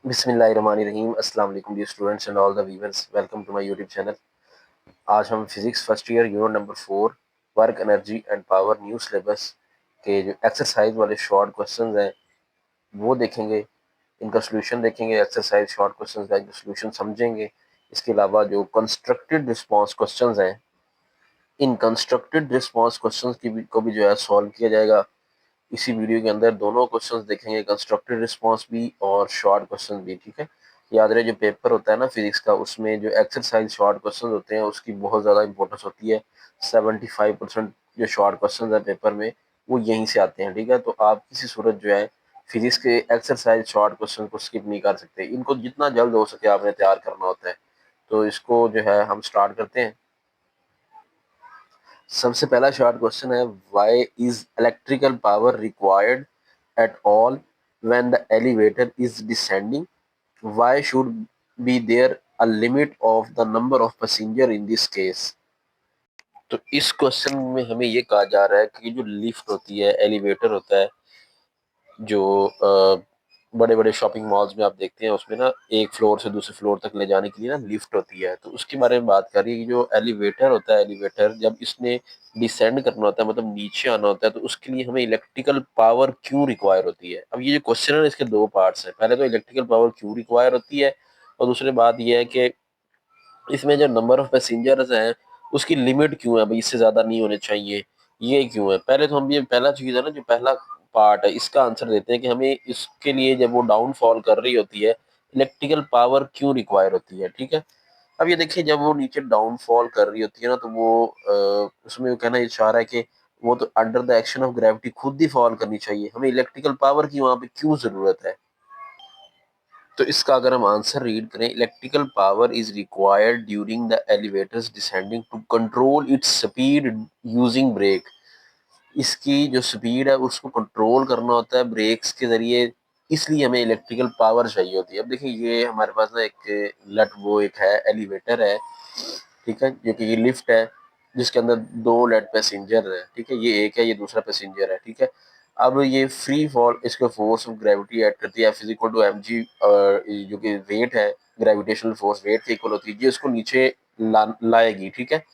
बिस्मिल्लाहिर्रहमानिर्रहीम। अस्सलाम वालेकुम dear students and all the viewers, welcome to my YouTube channel. आज हम physics first year unit number 4 work energy and power new syllabus के जो exercise वाले शॉर्ट क्वेश्चंस हैं वो देखेंगे। इनका सोल्यूशन देखेंगे, एक्सरसाइज शॉर्ट क्वेश्चंस का सोल्यूशन समझेंगे। इसके अलावा जो कंस्ट्रक्टेड रिस्पॉन्स क्वेश्चंस हैं, इन कंस्ट्रक्टेड रिस्पॉन्स क्वेश्चंस को भी जो है सॉल्व किया जाएगा। इसी वीडियो के अंदर दोनों क्वेश्चंस देखेंगे, कंस्ट्रक्टेड रिस्पांस भी और शॉर्ट क्वेश्चन भी। ठीक है, याद रहे जो पेपर होता है ना फिजिक्स का, उसमें जो एक्सरसाइज शॉर्ट क्वेश्चंस होते हैं उसकी बहुत ज़्यादा इंपॉर्टेंस होती है। 75% जो शॉर्ट क्वेश्चंस है पेपर में वो यहीं से आते हैं। ठीक है, तो आप किसी सूरत जो है फिजिक्स के एक्सरसाइज शॉर्ट क्वेश्चन को स्किप नहीं कर सकते। इनको जितना जल्द हो सके आपने तैयार करना होता है। तो इसको जो है हम स्टार्ट करते हैं। सबसे पहला शॉर्ट क्वेश्चन है, why is electrical power required at all when the elevator is descending? Why should be there a limit of the number of passenger in this case? तो इस क्वेश्चन में हमें ये कहा जा रहा है कि जो लिफ्ट होती है, एलिवेटर होता है, जो बड़े बड़े शॉपिंग मॉल्स में आप देखते हैं, उसमें ना एक फ्लोर से दूसरे फ्लोर तक ले जाने के लिए ना लिफ्ट होती है। तो उसके बारे में बात कर रही है कि जो एलिवेटर होता है, एलिवेटर जब इसने डिसेंड करना होता है, मतलब नीचे आना होता है, तो उसके लिए हमें इलेक्ट्रिकल पावर क्यों रिक्वायर होती है। अब ये जो क्वेश्चन है इसके दो पार्ट्स हैं। पहले तो इलेक्ट्रिकल पावर क्यों रिक्वायर होती है, और दूसरी बात ये है कि इसमें जो नंबर ऑफ पैसेंजर्स हैं उसकी लिमिट क्यों है, भाई इससे ज्यादा नहीं होने चाहिए, ये क्यों है। पहले तो हम ये पहला चीज है ना, जो पहला पार्ट है, इसका आंसर देते हैं कि हमें इसके लिए जब वो डाउनफॉल कर रही होती है इलेक्ट्रिकल पावर क्यों रिक्वायर होती है। ठीक है, अब ये देखिए जब वो नीचे डाउनफॉल कर रही होती है ना, तो वो उसमें वो कहना ये चाह रहा है कि वो तो under the action of gravity खुद ही फॉल करनी चाहिए, हमें इलेक्ट्रिकल पावर की वहां पे क्यों जरूरत है। तो इसका अगर हम आंसर रीड करें, electrical power is required during the elevators descending to control its speed using brake. इसकी जो स्पीड है उसको कंट्रोल करना होता है ब्रेक्स के जरिए, इसलिए हमें इलेक्ट्रिकल पावर चाहिए होती है। अब देखिए ये हमारे पास ना एक लट वो एक है, एलिवेटर है, ठीक है, जो कि ये लिफ्ट है जिसके अंदर दो लेट पैसेंजर है। ठीक है, ये एक है, ये दूसरा पैसेंजर है। ठीक है, अब ये फ्री फॉल, इसको फोर्स ऑफ ग्रेविटी ऐड करती है, फिजिकल टू एम जी, जो कि वेट है, ग्रेविटेशनल फोर्स वेट के इक्वल होती है, ये इसको नीचे लाएगी। ठीक है,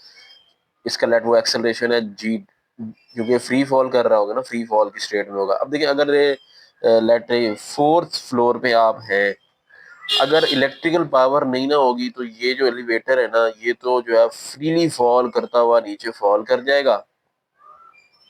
इसका लेट वो एक्सेलरेशन है जी, क्योंकि फ्री फॉल कर रहा होगा ना, फ्री फॉल की स्टेट में होगा। अब देखिए अगर लेट फोर्थ फ्लोर पे आप हैं, अगर इलेक्ट्रिकल पावर नहीं ना होगी तो ये जो एलिवेटर है ना, ये तो जो है फ्रीली फॉल करता हुआ नीचे फॉल कर जाएगा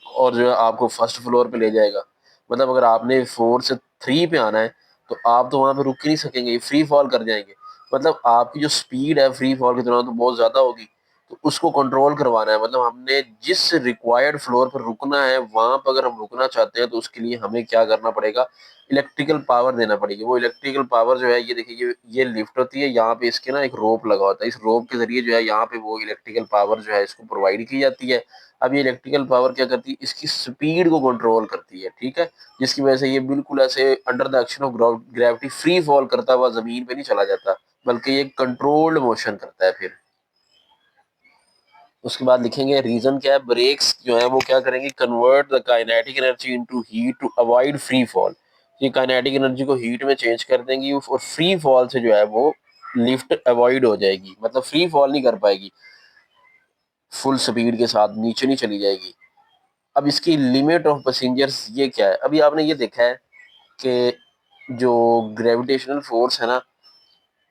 और जो है आपको फर्स्ट फ्लोर पे ले जाएगा। मतलब अगर आपने 4 से 3 पे आना है तो आप तो वहां पे रुक ही नहीं सकेंगे, फ्री फॉल कर जाएंगे। मतलब आपकी जो स्पीड है फ्री फॉल की तुलना तो बहुत ज्यादा होगी। तो उसको कंट्रोल करवाना है, मतलब हमने जिस रिक्वायर्ड फ्लोर पर रुकना है वहां पर अगर हम रुकना चाहते हैं तो उसके लिए हमें क्या करना पड़ेगा, इलेक्ट्रिकल पावर देना पड़ेगी। वो इलेक्ट्रिकल पावर जो है, ये देखिए ये लिफ्ट होती है, यहाँ पे इसके ना एक रोप लगा होता है, इस रोप के जरिए जो है यहाँ पे वो इलेक्ट्रिकल पावर जो है इसको प्रोवाइड की जाती है। अब ये इलेक्ट्रिकल पावर क्या करती है, इसकी स्पीड को कंट्रोल करती है। ठीक है, जिसकी वजह से ये बिल्कुल ऐसे under the action of gravity free fall करता हुआ जमीन पे नहीं चला जाता, बल्कि ये कंट्रोल्ड मोशन करता है। फिर उसके बाद लिखेंगे रीजन क्या है, ब्रेक्स जो है वो क्या करेंगे, convert the kinetic energy into heat to avoid free fall. ये काइनेटिक एनर्जी को हीट में चेंज कर देंगी और फ्री फॉल से जो है वो लिफ्ट अवॉइड हो जाएगी, मतलब फ्री फॉल नहीं कर पाएगी, फुल स्पीड के साथ नीचे नहीं चली जाएगी। अब इसकी लिमिट ऑफ पैसेंजर्स ये क्या है, अभी आपने ये देखा है कि जो ग्रेविटेशनल फोर्स है ना,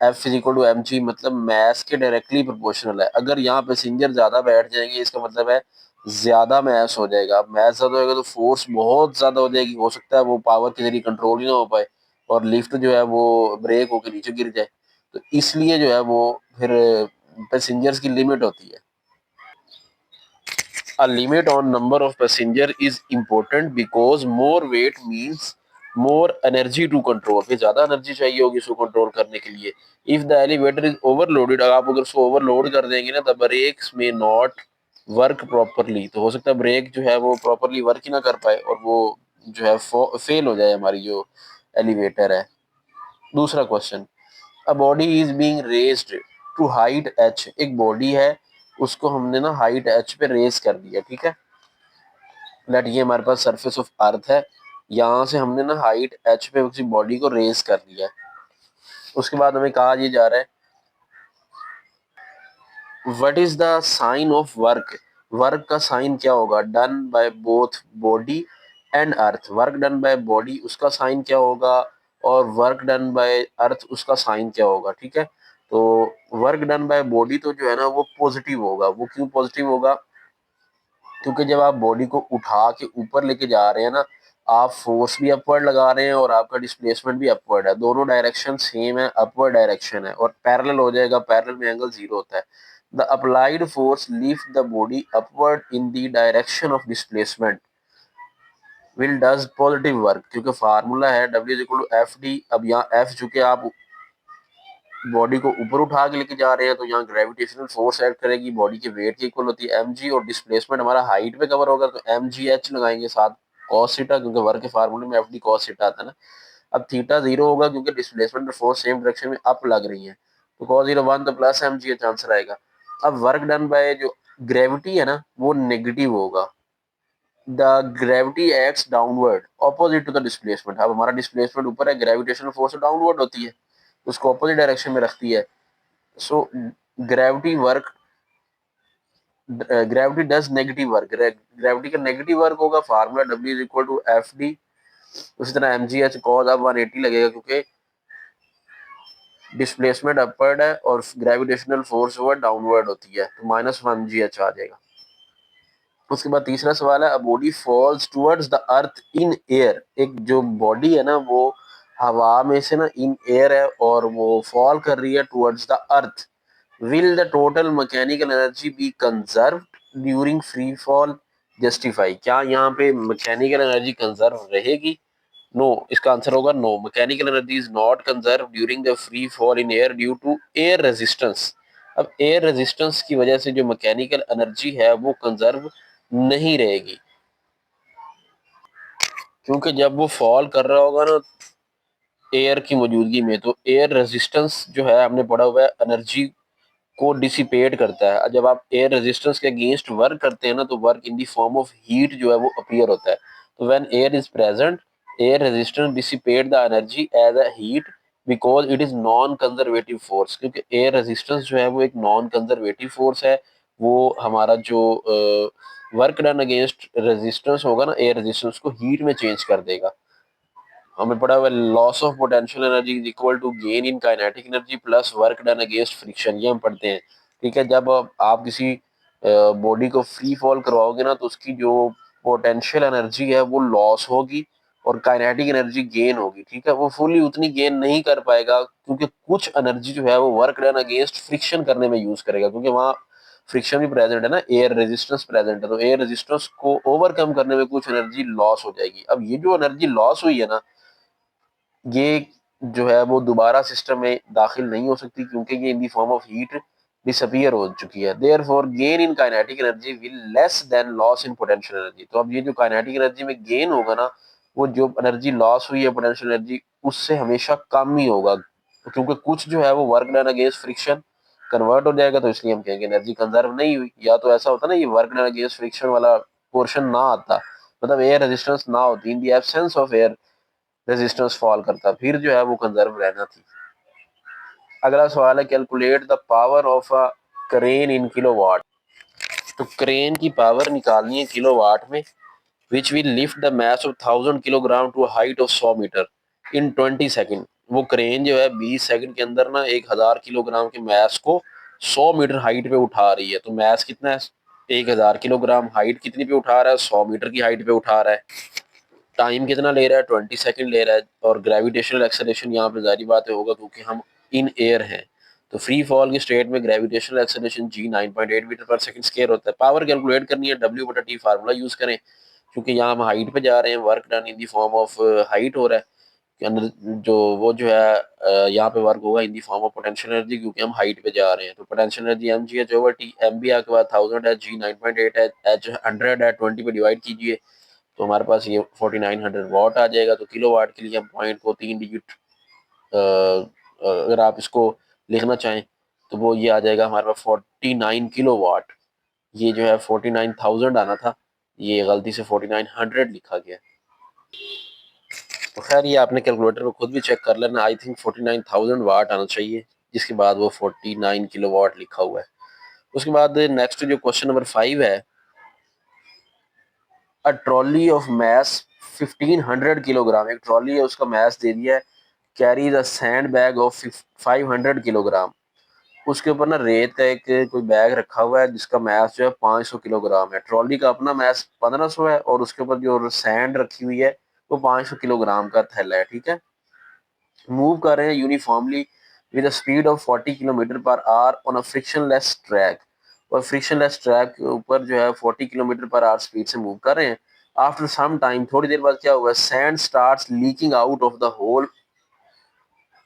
f is equal to m g, मतलब मैस के डायरेक्टली प्रोपोर्शनल है। अगर यहाँ पैसेंजर ज्यादा बैठ जाएंगे इसका मतलब है ज्यादा मैस हो जाएगा। अब मैस ज्यादा होगा तो फोर्स बहुत ज्यादा हो जाएगी, हो सकता है वो पावर के जरिए कंट्रोल ही ना हो पाए और लिफ्ट जो है वो ब्रेक होकर नीचे गिर जाए। तो इसलिए जो है वो फिर पैसेंजर्स की लिमिट होती है। A limit on number of passenger is important because more weight means more energy to control, फिर ज्यादा एनर्जी चाहिए होगी इसको कंट्रोल करने के लिए। If the elevator is overloaded, अगर आप अगर उसको ओवरलोड कर देंगे ना, द ब्रेक्स में नॉट वर्क प्रॉपरली, तो हो सकता है ब्रेक जो है वो प्रॉपरली वर्क ही ना कर पाए और वो जो है फेल हो जाए हमारी जो एलिवेटर है। दूसरा question, a body is being raised to height h, एक बॉडी है उसको हमने ना हाइट एच पे रेस कर दिया। ठीक है, लेट ये हमारे पास सरफेस ऑफ अर्थ है, यहाँ से हमने ना हाइट एच पे उसी बॉडी को रेस कर दिया है। उसके बाद हमें कहा ये जा रहा है what is the sign of work. Work का साइन क्या होगा, done by both body and earth. Work done by body उसका साइन क्या होगा, और वर्क डन बाय अर्थ उसका साइन क्या होगा। ठीक है, तो वर्क डन बाय बॉडी तो जो है ना वो पॉजिटिव होगा। वो क्यों पॉजिटिव होगा, क्योंकि जब आप बॉडी को उठा के ऊपर लेके जा रहे हैं ना, आप फोर्स भी अपवर्ड लगा रहे हैं और आपका डिस्प्लेसमेंट भी अपवर्ड है। दोनों डायरेक्शन सेम है, अपवर्ड डायरेक्शन है और पैरेलल हो जाएगा। पैरेलल में एंगल जीरो होता है। The applied force lift the body upward in the direction of displacement will does positive work, क्योंकि फार्मूला है W is equal to F d. अब यहाँ एफ चूंकि आप बॉडी को ऊपर उठा के लेके जा रहे हैं तो यहाँ ग्रेविटेशनल फोर्स ऐड करेगी, बॉडी के वेट की इक्वल होती है mg, और डिस्प्लेसमेंट हमारा हाइट पे कवर होगा तो mgh लगाएंगे साथ cos थीटा, क्योंकि वर्क के फार्मूले में fd cos थीटा आता है ना। अब थीटा जीरो होगा क्योंकि डिस्प्लेसमेंट और फोर्स सेम डायरेक्शन में अप लग रही है, तो cos जीरो वन तो प्लस mgh आंसर आएगा। अब वर्क डन बाय जो ग्रेविटी है ना वो नेगेटिव होगा। The gravity acts downward opposite to the displacement. अब हमारा डिस्प्लेसमेंट ऊपर है, ग्रेविटेशनल फोर्स डाउनवर्ड होती है, उसको ऑपोजिट डायरेक्शन में रखती है। सो gravity work, gravity does negative work. Gravity का नेगेटिव वर्क होगा, formula W is equal to F d. उसी तरह एम जी एच कॉज अब 180 लगेगा क्योंकि डिस्प्लेसमेंट अपवर्ड है और ग्रेविटेशनल फोर्स वो डाउनवर्ड होती है, तो माइनस वन जी एच आ जाएगा। उसके बाद तीसरा सवाल है, a body false towards the earth in air. एक जो बॉडी है ना वो हवा में से ना इन एयर है और वो फॉल कर रही है towards the earth. Will the total mechanical energy be conserved during free fall justify. क्या यहाँ पे मैकेनिकल एनर्जी कंजर्व रहेगी? नो, इसका आंसर होगा no. Mechanical energy is not conserve during the free fall in air due to air resistance. अब air resistance की वजह से जो मैकेनिकल एनर्जी है वो कंजर्व नहीं रहेगी, क्योंकि जब वो फॉल कर रहा होगा ना एयर की मौजूदगी में, तो एयर रेजिस्टेंस जो है हमने पढ़ा हुआ है एनर्जी को डिसिपेट करता है। जब आप एयर रेजिस्टेंस के अगेंस्ट वर्क करते हैं ना तो work in the form of heat जो है वो अपीयर होता है। तो when air is present, air resistance dissipate the energy as a heat because it is non conservative force. क्योंकि एयर रेजिस्टेंस जो है वो एक नॉन कंजर्वेटिव फोर्स है। वो हमारा जो वर्क डन अगेंस्ट रेजिस्टेंस होगा ना, एयर रेजिस्टेंस को हीट में चेंज कर देगा। हमें पढ़ा हुआ loss of potential energy is equal to gain in kinetic energy plus work done against friction, ये हम पढ़ते हैं। ठीक है, जब आप किसी बॉडी को फ्री फॉल करवाओगे ना तो उसकी जो पोटेंशियल एनर्जी है वो लॉस होगी और काइनेटिक एनर्जी गेन होगी। ठीक है, वो फुली उतनी गेन नहीं कर पाएगा क्योंकि कुछ एनर्जी जो है वो वर्क डन अगेंस्ट फ्रिक्शन करने में यूज करेगा, क्योंकि वहाँ फ्रिक्शन भी प्रेजेंट है ना, एयर रेजिस्टेंस प्रेजेंट है, तो एयर रेजिस्टेंस को ओवरकम करने में कुछ एनर्जी लॉस हो जाएगी। अब ये जो एनर्जी लॉस हुई है ना, ये जो है वो दोबारा सिस्टम में दाखिल नहीं हो सकती क्योंकि ये in the form of heat disappear हो चुकी है। Therefore gain in kinetic energy will less than loss in potential energy. तो अब ये जो काइनेटिक एनर्जी में गेन होगा ना, वो जो एनर्जी लॉस हुई है पोटेंशियल एनर्जी उससे हमेशा कम ही होगा, क्योंकि कुछ जो है वो work done against friction convert हो जाएगा, तो इसलिए हम कहेंगे एनर्जी कंजर्व नहीं हुई। या तो ऐसा होता ना ये वर्क डन अगेंस्ट फ्रिक्शन वाला पोर्शन ना आता, मतलब एयर रेजिस्टेंस ना होती, in the absence of air resistance fall करता, फिर जो है वो कंजर्व रहना थी। अगला सवाल है, calculate the power of a crane in kilowatt. तो क्रेन की पावर निकालनी है किलोवाट में, which will lift the mass of 1000 kilogram to height of 100 metre in 20 second. वो क्रेन जो है 20 सेकंड के अंदर ना 1000 किलोग्राम के मास को 100 मीटर हाइट पे उठा रही है। तो मास कितना है, 1000 किलोग्राम, हाइट कितनी पे उठा रहा है, 100 मीटर की हाइट पे उठा रहा है। टाइम कितना ले रहा है, 20 सेकंड ले रहा है। और ग्रेविटेशनल एक्सेलरेशन यहाँ पे जारी बात है होगा क्योंकि हम इन एयर हैं, तो फ्री फॉल की स्टेट में ग्रेविटेशनल एक्सेलरेशन जी 9.8 मीटर पर सेकंड स्क्वायर होता है। पावर कैलकुलेट करनी है, डब्ल्यू बटा टी फार्मूला यूज करें, क्योंकि यहाँ हम हाइट पे जा रहे हैं, work done in the form of height हो रहा है कि अंदर जो वो जो है यहाँ पे वर्क होगा in the form of potential energy, क्योंकि हम हाइट पे जा रहे हैं। तो potential energy m g h over t, m b आपके बाद 1000 है, जी 9.8 है, एच 100 है, 20 पे डिवाइड कीजिए तो हमारे पास ये 4900 वाट आ जाएगा। तो किलो वाट के लिए हम पॉइंट को 3 डिजिट अगर आप इसको लिखना चाहें तो वो ये आ जाएगा हमारे पास 49 किलो वाट। ये जो है 49,000 आना था, ये गलती से 4900 लिखा गया। तो खैर ये आपने कैलकुलेटर में खुद भी चेक कर लेना। आई थिंक 49,000 वाट आना चाहिए, जिसके बाद वो 49 किलो वाट लिखा हुआ है। उसके बाद नेक्स्ट जो क्वेश्चन नंबर 5 है, a trolley of mass 1500 kilogram, एक ट्रॉली है उसका मैस दे दिया है, carry the sand bag of 500 kilogram. उसके ऊपर ना रेत का एक कोई बैग रखा हुआ है जिसका मैस जो है 500 किलोग्राम है। ट्रॉली का अपना मैस 1500 है और उसके ऊपर जो सैंड रखी हुई है वो 500 किलोग्राम का थैला है, ठीक है। मूव कर रहे हैं uniformly with speed of 40 kilometre per hour on a frictionless track, और फ्रिक्शनलेस ट्रैक के ऊपर जो है 40 किलोमीटर पर आवर स्पीड से मूव कर रहे हैं। आफ्टर सम टाइम, थोड़ी देर बाद क्या हुआ, sand starts leaking out of the hole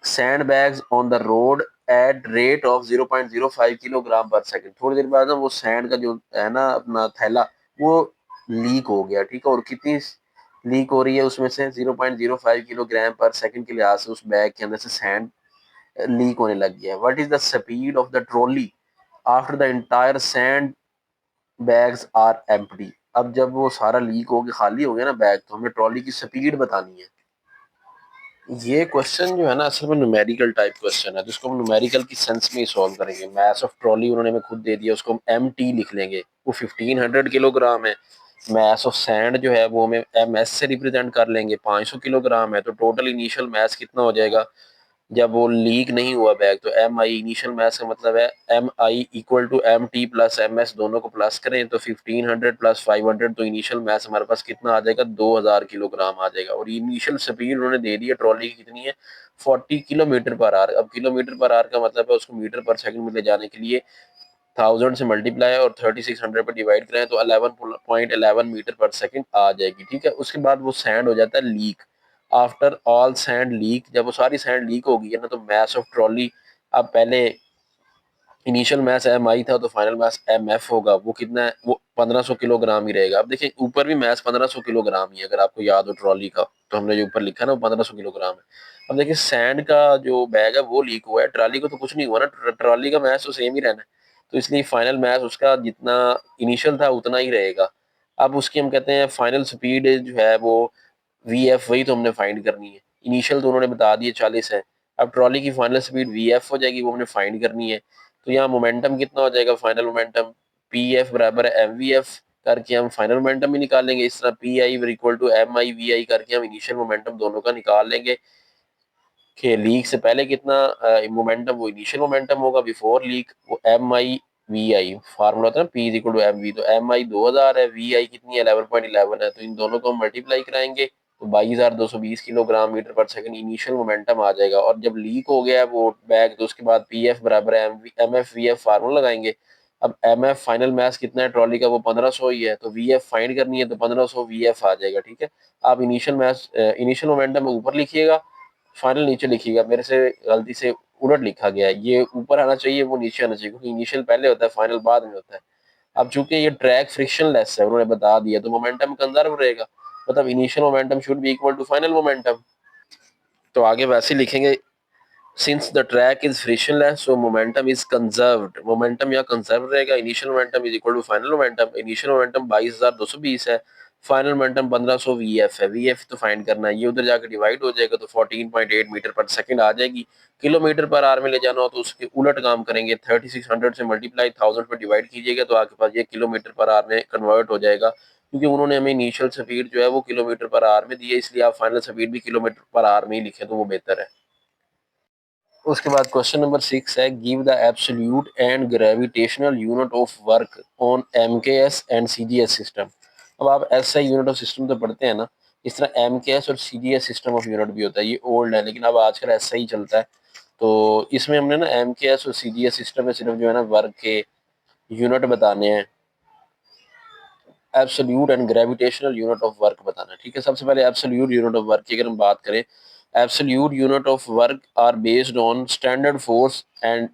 sand on the road at rate of 0.05 kilogram per second. थोड़ी देर बाद ना वो सैंड का जो है ना अपना थैला वो लीक हो गया, ठीक है। और कितनी लीक हो रही है उसमें से 0.05 किलोग्राम पर सेकंड के लिहाज से उस बैग के अंदर से सैंड लीक होने लग गया है। What is the speed of the trolley after the entire sand bags are empty. अब जब वो सारा लीक हो गया, खाली हो गया ना बैग, तो हमें ट्रॉली की स्पीड बतानी है। ये क्वेश्चन जो है ना असल में न्यूमेरिकल टाइप क्वेश्चन है, जिसको हम न्यूमेरिकल की सेंस में ही सॉल्व करेंगे। मास ऑफ ट्रॉली उन्होंने हमें खुद दे दिया, उसको हम एम टी लिख लेंगे। वो 1500 किलोग्राम है। मास ऑफ सैंड जो है वो हमें एम एस से रिप्रेजेंट कर लेंगे, 500 किलोग्राम है। तो टोटल इनिशियल मास कितना हो जाएगा जब वो लीक नहीं हुआ बैग, तो एम आई इनिशियल मास का मतलब है m i equal to m t plus m s, दोनों को प्लस करें तो 1500 प्लस 500, तो इनिशियल मास हमारे पास कितना आ जाएगा, 2000 किलोग्राम आ जाएगा। और इनिशियल स्पीड उन्होंने दे दी है ट्रॉली की कितनी है, 40 किलोमीटर पर आवर। अब किलोमीटर पर आवर का मतलब है उसको मीटर पर सेकंड में ले जाने के लिए 1000 से मल्टीप्लाई और 3600 पर डिवाइड करें तो 11.11 मीटर पर सेकंड आ जाएगी, ठीक है। उसके बाद वो सैंड हो जाता है leak. After all sand leak, जब वो सारी सैंड लीक हो गई है ना, तो मैस ऑफ ट्रॉली, अब पहले इनिशियल मैस एम आई था तो फाइनल मैस एम एफ होगा, वो कितना है, वो 1500 किलोग्राम ही रहेगा। अब देखिए ऊपर भी मैस 1500 किलोग्राम ही है, अगर आपको याद हो ट्रॉली का, तो हमने जो ऊपर लिखा है ना वो 1500 किलोग्राम है। अब देखिए सैंड का जो बैग है वो लीक हुआ है, ट्रॉली को तो कुछ नहीं हुआ ना, ट्रॉली का मैस तो सेम ही रहना है। तो इसलिए फाइनल मैस उसका जितना इनिशियल था उतना ही रहेगा। अब उसकी हम कहते हैं फाइनल स्पीड जो है वो वी एफ, वही तो हमने फाइंड करनी है। इनिशियल तो उन्होंने बता दिए 40 है। अब ट्रॉली की फाइनल स्पीड वी एफ हो जाएगी, वो हमने फाइंड करनी है। तो यहाँ मोमेंटम कितना हो जाएगा, फाइनल मोमेंटम पी एफ बराबर एम वी एफ करके हम फाइनल मोमेंटम भी निकाल लेंगे। इस तरह p i equal to m i v i करके हम इनिशियल मोमेंटम दोनों का निकाल लेंगे कि लीक से पहले कितना मोमेंटम, वो इनिशियल मोमेंटम होगा बिफोर लीक, वो m i v i formula होता है ना, p is equal to M v. तो एम आई 2000 है, वी आई कितनी है 11.11 है, तो इन दोनों को हम मल्टीप्लाई कराएंगे तो 22,220 kilogram metre per second initial momentum आ जाएगा। और जब लीक हो गया है वो बैग, तो उसके बाद पी एफ बराबर m f v f formula लगाएंगे। अब एम एफ फाइनल मैस कितना है ट्रॉली का, वो 1500 ही है, तो वी एफ फाइंड करनी है तो 1500 वी एफ आ जाएगा, ठीक है। आप इनिशियल मैस इनिशियल मोमेंटम ऊपर लिखिएगा, फाइनल नीचे लिखिएगा। मेरे से गलती से उलट लिखा गया है, ये ऊपर आना चाहिए वो नीचे आना चाहिए, क्योंकि इनिशियल पहले होता है फाइनल बाद में होता है। अब चूंकि ये ट्रैक फ्रिक्शन लेस है उन्होंने बता दिया, तो मोमेंटम कंजर्व रहेगा, मतलब initial momentum should be equal to final momentum. तो आगे वैसे ही लिखेंगे, since the track is frictionless so momentum is conserved, momentum यहाँ कंजर्व रहेगा। Initial momentum is equal to final momentum, initial momentum 22,220 है, फाइनल मोमेंटम 1500 वीएफ है। V f तो फाइंड करना है, ये उधर जाकर डिवाइड हो जाएगा तो 14.8 मीटर पर सेकंड आ जाएगी। किलोमीटर पर आवर में ले जाना हो तो उसके उलट काम करेंगे, 3600 से मल्टीप्लाई 1000 पर डिवाइड कीजिएगा तो आपके पास ये किलोमीटर पर आवर में कन्वर्ट हो जाएगा। क्योंकि उन्होंने हमें इनिशियल स्पीड जो है वो किलोमीटर पर आवर में दी है, इसलिए आप फाइनल स्पीड भी किलोमीटर पर आवर में ही लिखें तो वो बेहतर है। उसके बाद क्वेश्चन नंबर 6 है, give the absolute and gravitational unit of work on MKS and CGS system. अब आप एसआई यूनिट ऑफ सिस्टम तो पढ़ते हैं ना, इस तरह एमकेएस और सीजीएस सिस्टम ऑफ यूनिट भी होता है, ये ओल्ड है लेकिन अब आजकल एसआई चलता है। तो इसमें हमने ना एमकेएस और सीजीएस सिस्टम में सिर्फ जो है ना वर्क के यूनिट बताने हैं, absolute and gravitational unit of work बताना है, ठीक है। सबसे पहले एब्सोल्यूट यूनिट ऑफ वर्क की अगर हम बात करें, absolute unit of work are based on standard force and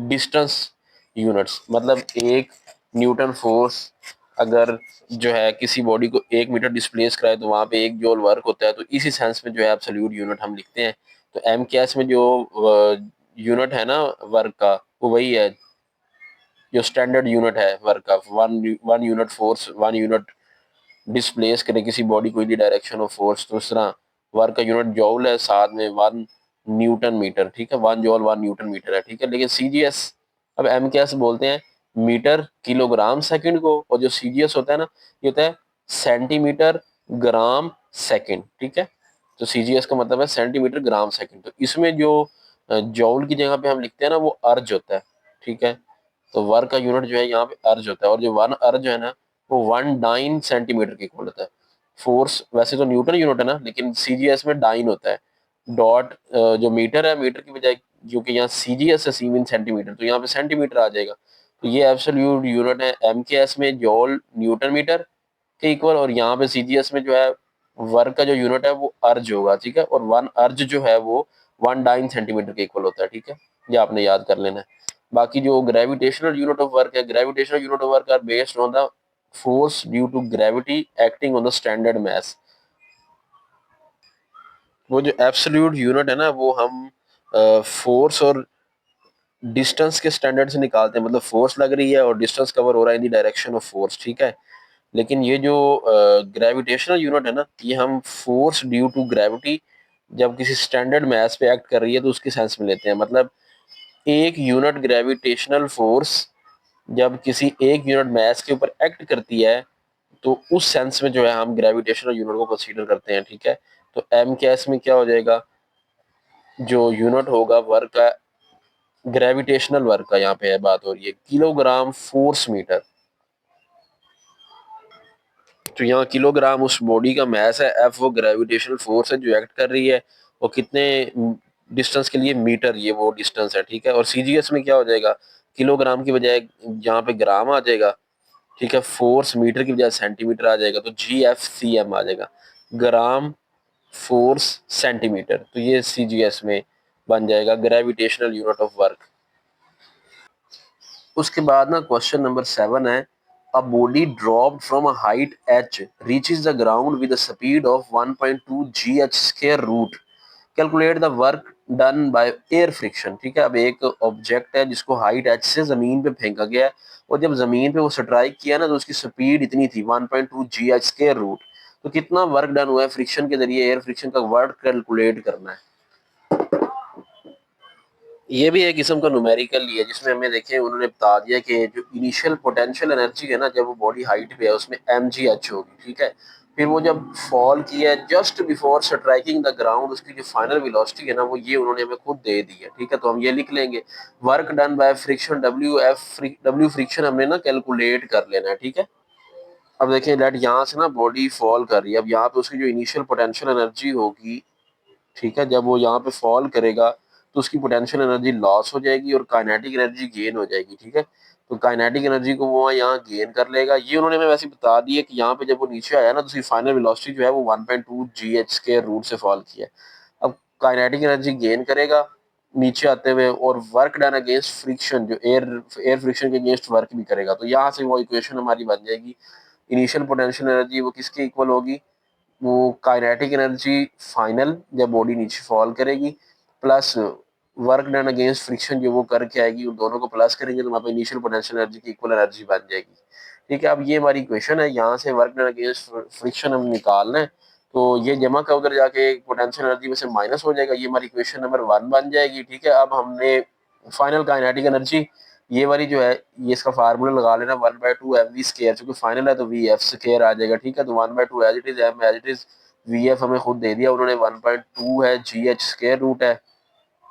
distance units, मतलब एक न्यूटन फोर्स अगर जो है किसी बॉडी को 1 मीटर डिस्प्लेस कराए तो वहां पे 1 जूल वर्क होता है, तो इसी सेंस में जो है एब्सोल्यूट यूनिट हम लिखते हैं। तो एम कैस में जो यूनिट है ना वर्क का, वो वही है जो स्टैंडर्ड यूनिट है वर्क का, one one unit force, one unit displace करें किसी बॉडी को इन द डायरेक्शन ऑफ फोर्स, तो इस तरह वर्क का यूनिट जॉल है, साथ में 1 न्यूटन मीटर, ठीक है, 1 जॉल 1 न्यूटन मीटर है, ठीक है। लेकिन सीजीएस, अब एमकेएस बोलते हैं मीटर किलोग्राम सेकंड को, और जो सीजीएस होता है ना ये होता है सेंटीमीटर ग्राम सेकंड, ठीक है। तो सीजीएस का मतलब है सेंटीमीटर ग्राम सेकंड। तो इसमें जो जॉल की जगह पे हम लिखते हैं ना वो अर्ज होता है, ठीक है। तो वर्क का यूनिट जो है यहाँ पे अर्ज होता है, और जो 1 अर्ज है ना वो 1 डाइन सेंटीमीटर के इक्वल होता है। फोर्स वैसे तो न्यूटन यूनिट है ना, लेकिन सीजीएस में डाइन होता है। डॉट जो मीटर है, मीटर की बजाय क्योंकि यहाँ सीजीएस है सी मीन सेंटीमीटर, तो यहाँ पे सेंटीमीटर आ जाएगा। तो ये एब्सोल्यूट यूनिट है एमकेएस में जॉल न्यूटन मीटर के इक्वल, और यहाँ पे सीजीएस में जो है वर्क का जो यूनिट है वो अर्ज होगा, ठीक है। और 1 अर्ज जो है वो 1 डाइन सेंटीमीटर के इक्वल होता है, ठीक है। ये आपने याद कर लेना है। बाकी जो ग्रेविटेशनल यूनिट ऑफ वर्क है, gravitational unit of work are based on the force due to gravity acting on the standard mass. वो जो एब्सोल्यूट यूनिट है ना वो हम फोर्स और डिस्टेंस के स्टैंडर्ड से निकालते हैं, मतलब फोर्स लग रही है और डिस्टेंस कवर हो रहा है इन द डायरेक्शन ऑफ फोर्स, ठीक है। लेकिन ये जो ग्रेविटेशनल यूनिट है ना ये हम फोर्स ड्यू टू ग्रेविटी जब किसी स्टैंडर्ड मैस पे एक्ट कर रही है तो उसके सेंस में लेते हैं। मतलब एक यूनिट ग्रेविटेशनल फोर्स जब किसी एक यूनिट मैस के ऊपर एक्ट करती है तो उस सेंस में जो है हम ग्रेविटेशनल यूनिट को कंसीडर करते हैं, ठीक है। तो एम कैस में क्या हो जाएगा, जो यूनिट होगा वर्क का, ग्रेविटेशनल वर्क का यहाँ पे है बात हो रही है, किलोग्राम फोर्स मीटर। तो यहाँ किलोग्राम उस बॉडी का मैस है, एफ वो ग्रेविटेशनल फोर्स है जो एक्ट कर रही है, और कितने डिस्टेंस के लिए, मीटर, ये वो डिस्टेंस है, ठीक है। और सीजीएस में क्या हो जाएगा, किलोग्राम की बजाय यहाँ पे ग्राम आ जाएगा, ठीक है। फोर्स मीटर की बजाय सेंटीमीटर आ जाएगा, तो जी एफ सी एम आ जाएगा, ग्राम फोर्स सेंटीमीटर। तो ये सीजीएस में बन जाएगा ग्रेविटेशनल यूनिट ऑफ वर्क। उसके बाद ना क्वेश्चन नंबर 7 है, a body dropped from a height h reaches the ground with a speed of 1.2 gh square root, calculate the work done by air friction, ठीक है। अब एक ऑब्जेक्ट है जिसको हाइट h से जमीन पे फेंका गया है, और जब जमीन पे वो स्ट्राइक किया ना तो उसकी स्पीड इतनी थी 1.2 gh स्क्वायर रूट। तो कितना वर्क डन हुआ है फ्रिक्शन के जरिए, एयर फ्रिक्शन का वर्क कैलकुलेट करना है। ये भी एक किस्म का न्यूमेरिकल ही है, जिसमें हमें देखें उन्होंने बता दिया कि जो इनिशियल पोटेंशियल एनर्जी है ना जब वो बॉडी हाइट पे है उसमें mgh होगी, ठीक है। फिर वो जब फॉल किया है just before striking the ground, उसकी जो फाइनल वेलोसिटी है ना वो ये उन्होंने हमें खुद दे दी है, ठीक है। तो हम ये लिख लेंगे work done by friction W friction हमने ना कैलकुलेट कर लेना है, ठीक है। अब देखें लेट यहाँ से ना बॉडी फॉल कर रही है, अब यहाँ पे उसकी जो इनिशियल पोटेंशियल एनर्जी होगी, ठीक है, जब वो यहाँ पे फॉल करेगा तो उसकी पोटेंशियल एनर्जी लॉस हो जाएगी और काइनेटिक एनर्जी गेन हो जाएगी, ठीक है। तो काइनेटिक एनर्जी को वो यहाँ गेन कर लेगा, ये उन्होंने हमें वैसे बता दिया कि यहाँ पे जब वो नीचे आया ना तो उसकी फाइनल वेलोसिटी जो है वो 1.2 gh स्क्वायर रूट से फॉल किया है। अब काइनेटिक एनर्जी गेन करेगा नीचे आते हुए, और वर्क डन अगेंस्ट फ्रिक्शन, जो एयर एयर फ्रिक्शन के अगेंस्ट वर्क भी करेगा। तो यहाँ से वो इक्वेशन हमारी बन जाएगी, इनिशियल पोटेंशियल एनर्जी वो किसके इक्वल होगी, वो काइनेटिक एनर्जी फाइनल जब बॉडी नीचे फॉल करेगी plus work done against friction जो वो करके आएगी, उन दोनों को प्लस करेंगे तो वहाँ पे इनिशियल पोटेंशियल एनर्जी की इक्वल एनर्जी बन जाएगी, ठीक है। अब ये हमारी इक्वेशन है, यहाँ से वर्क डन अगेंस्ट फ्रिक्शन हम निकालना है, तो ये जमा का उधर जाके पोटेंशियल एनर्जी में से माइनस हो जाएगा, ये हमारी इक्वेशन नंबर 1 बन जाएगी, ठीक है। अब हमने फाइनल काइनेटिक एनर्जी ये वाली जो है ये इसका फार्मूला लगा लेना 1/2 एम वी स्केयर, चूंकि फाइनल है तो वी एफ स्केयर आ जाएगा, ठीक है। तो 1/2 as it is, m as it is, v f हमें खुद दे दिया उन्होंने 1.2 है, जी एच स्केयर रूट है।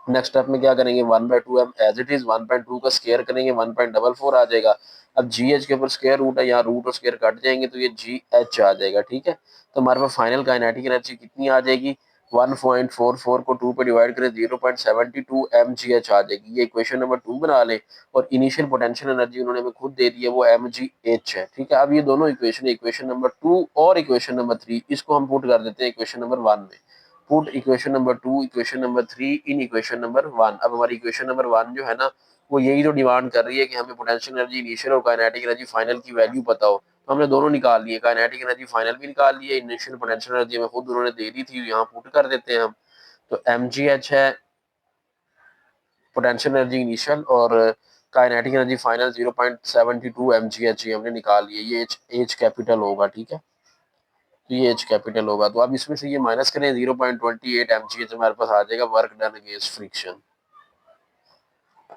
नेक्स्ट स्टेप में क्या करेंगे, 1/2 एम एज इट इज 1.2 का स्केयर करेंगे 1.44 आ जाएगा। अब जी एच के ऊपर स्केयर रूट है, यहाँ रूट और स्केयर कट जाएंगे तो ये जी एच आ जाएगा, ठीक है। तो हमारे पास फाइनल काइनेटिक एनर्जी कितनी आ जाएगी, 1.44 को 2 पे डिवाइड करें 0.72 एम जी एच आ जाएगी, ये इक्वेशन नंबर 2 बना लें। और इनिशियल पोटेंशियल एनर्जी उन्होंने हमें खुद दे दी है वो एम जी एच है, ठीक है। अब ये दोनों इक्वेशन, इक्वेशन नंबर 2 और इक्वेशन नंबर 3, इसको हम पुट कर देते हैं इक्वेशन नंबर 1 में। Put equation number 2 equation number 3 in equation number 1। अब हमारी इक्वेशन नंबर 1 जो है ना वो यही तो डिमांड कर रही है कि हमें पोटेंशियल एनर्जी इनिशियल और काइनेटिक एनर्जी फाइनल की वैल्यू पता हो, तो हमने दोनों निकाल लिए, काइनेटिक एनर्जी फाइनल भी निकाल लिए, इनिशियल पोटेंशियल एनर्जी हमें खुद उन्होंने दे दी थी, यहाँ पुट कर देते हैं हम। तो एम जी एच है पोटेंशियल एनर्जी इनिशियल, और kinetic energy final 0.72 m g h हमने निकाल लिए, ये एच कैपिटल होगा, ठीक है। तो ये एच कैपिटल होगा। तो अब इसमें से ये माइनस करें 0.28 mgh हमारे पास आ जाएगा वर्क डन अगेंस्ट फ्रिक्शन।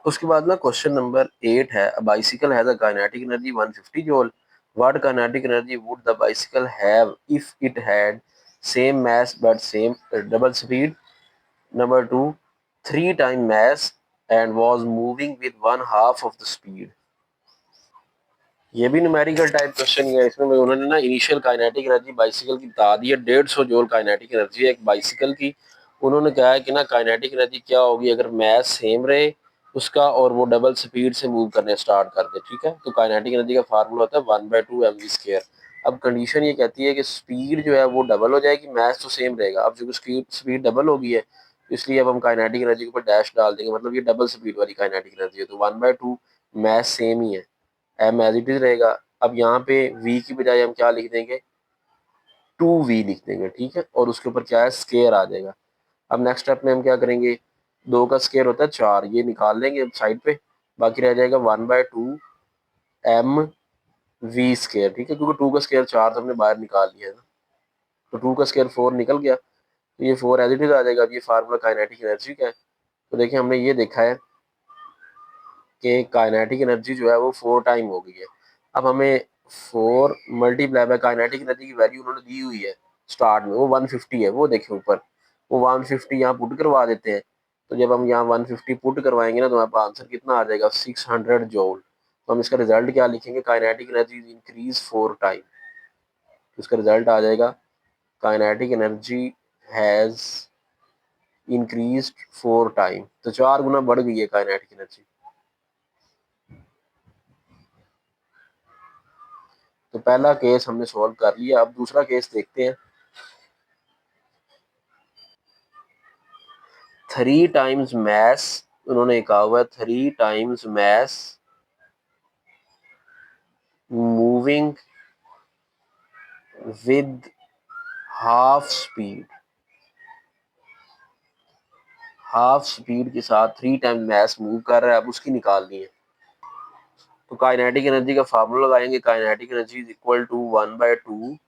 उसके बाद ना क्वेश्चन नंबर 8 है, bicycle has a kinetic energy 150 joule, what kinetic energy would the bicycle have if it had same mass but same double speed? Number 2, 3 times mass and was moving with one half of the speed. ये भी numerical type question है। इसमें उन्होंने ना initial kinetic energy bicycle की बता दी है, 150 joule kinetic energy है एक बाइसिकल की। उन्होंने कहा है कि ना काइनेटिक एनर्जी क्या होगी अगर मैस सेम रहे उसका और वो डबल स्पीड से मूव करने स्टार्ट कर दे, ठीक है। तो काइनेटिक एनर्जी का फार्मूला होता है 1/2 mv²। अब कंडीशन ये कहती है कि स्पीड जो है वो डबल हो जाएगी, मैस तो सेम रहेगा। अब जो स्पीड डबल हो गई है इसलिए अब हम काइनेटिक एनर्जी के ऊपर डैश डाल देंगे, मतलब ये डबल स्पीड वाली काइनेटिक एनर्जी है। तो 1/2, मैस सेम ही है, एम एज इट इज रहेगा। अब यहाँ पे v की बजाय हम क्या लिख देंगे, 2v लिख देंगे, ठीक है। और उसके ऊपर क्या है, स्केयर आ जाएगा। अब नेक्स्ट स्टेप में हम क्या करेंगे, 2 का स्केयर होता है 4, ये निकाल लेंगे साइड पे, बाकी रह जाएगा 1/2 mv², ठीक है। क्योंकि 2 का स्केयर 4 तो हमने बाहर निकाल लिया है ना, तो 2 का स्केयर 4 निकल गया, तो ये 4 एज इट इज आ जाएगा। अब ये फार्मूला काइनेटिक एनर्जी का है। तो देखिए हमने ये देखा है कि काइनेटिक एनर्जी जो है वो 4 टाइम हो गई है। अब हमें 4 मल्टीप्लाई बाय काइनेटिक एनर्जी की वैल्यू उन्होंने दी हुई है स्टार्ट में, वो 150 है, वो देखें ऊपर, वो 150 यहाँ पुट करवा देते हैं। तो जब हम यहाँ 150 पुट करवाएंगे ना तो हमारे पास आंसर कितना आ जाएगा, 600 जूल। तो हम इसका रिजल्ट क्या लिखेंगे, काइनेटिक एनर्जी इंक्रीज 4 टाइम। इसका रिजल्ट आ जाएगा kinetic energy has increase 4 time, तो 4 गुना बढ़ गई है काइनेटिक एनर्जी। तो पहला केस हमने सॉल्व कर लिया। अब दूसरा केस देखते हैं। 3 टाइम्स मैस, उन्होंने कहा हुआ है 3 times mass moving with half speed, half speed के साथ 3 टाइम्स मैस मूव कर रहा है, अब उसकी निकालनी है। तो काइनेटिक एनर्जी का फार्मूला लगाएंगे, kinetic energy is equal to 1/2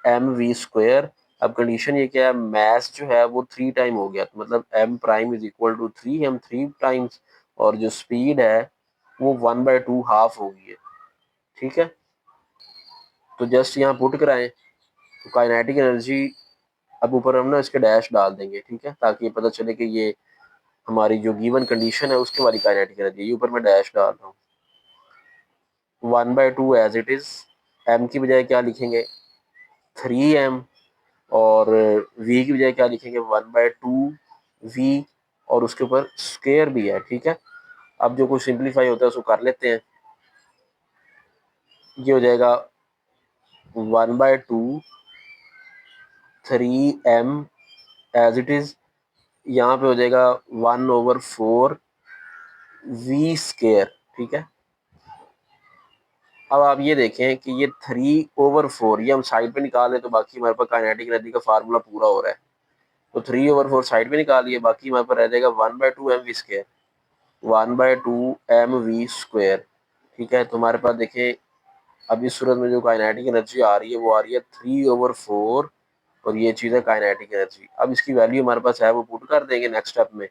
mv²। अब कंडीशन ये क्या है, मैस जो है वो 3 टाइम हो गया, तो मतलब m prime is equal to 3, हम 3 टाइम्स, और जो स्पीड है वो 1/2 हाफ हो गई है, ठीक है। तो जस्ट यहाँ पुट कराएं, तो काइनेटिक एनर्जी, अब ऊपर हम ना इसके डैश डाल देंगे, ठीक है, ताकि ये पता चले कि ये हमारी जो गिवन कंडीशन है उसके वाली काइनेटिक एनर्जी, ये ऊपर मैं डैश डाल रहा हूँ। 1/2 एज इट इज, m की बजाय क्या लिखेंगे 3m, और v की बजाय क्या लिखेंगे 1/2v, और उसके ऊपर स्क्वायर भी है, ठीक है। अब जो कुछ सिंप्लीफाई होता है उसको कर लेते हैं। ये हो जाएगा 1/2 3m एज इट इज, यहाँ पे हो जाएगा 1/4v², ठीक है। अब आप ये देखें कि ये 3/4, ये हम साइड पे निकाल लें तो बाकी हमारे पास काइनेटिक एनर्जी का फार्मूला पूरा हो रहा है। तो 3/4 साइड पे निकालिए, बाकी हमारे पास रह जाएगा 1/2 mv², 1/2 mv², ठीक है। तो हमारे पास देखें अब इस सूरत में जो काइनेटिक एनर्जी आ रही है वो आ रही है 3/4, और ये चीज़ है काइनेटिक एनर्जी। अब इसकी वैल्यू हमारे पास है वो पुट कर देंगे नेक्स्ट स्टेप में।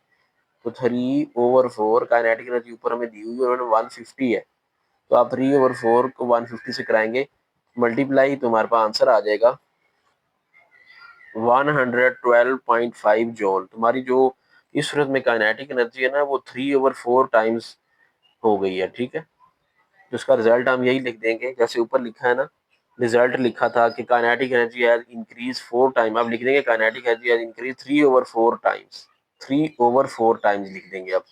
तो 3/4 काइनेटिक एनर्जी ऊपर हमें दी हुई है, उन्होंने 150 है, तो आप 3/4 को 150 से कराएंगे मल्टीप्लाई, तो हमारे पास आंसर आ जाएगा 112.5 जूल। तुम्हारी जो इस सूरत में काइनेटिक एनर्जी है ना वो 3/4 टाइम्स हो गई है, ठीक है। तो इसका रिजल्ट हम यही लिख देंगे जैसे ऊपर लिखा है ना, रिजल्ट लिखा था कि kinetic energy has increase 4 time, अब लिख देंगे kinetic energy has increase 3/4 times, 3/4 times लिख देंगे अब।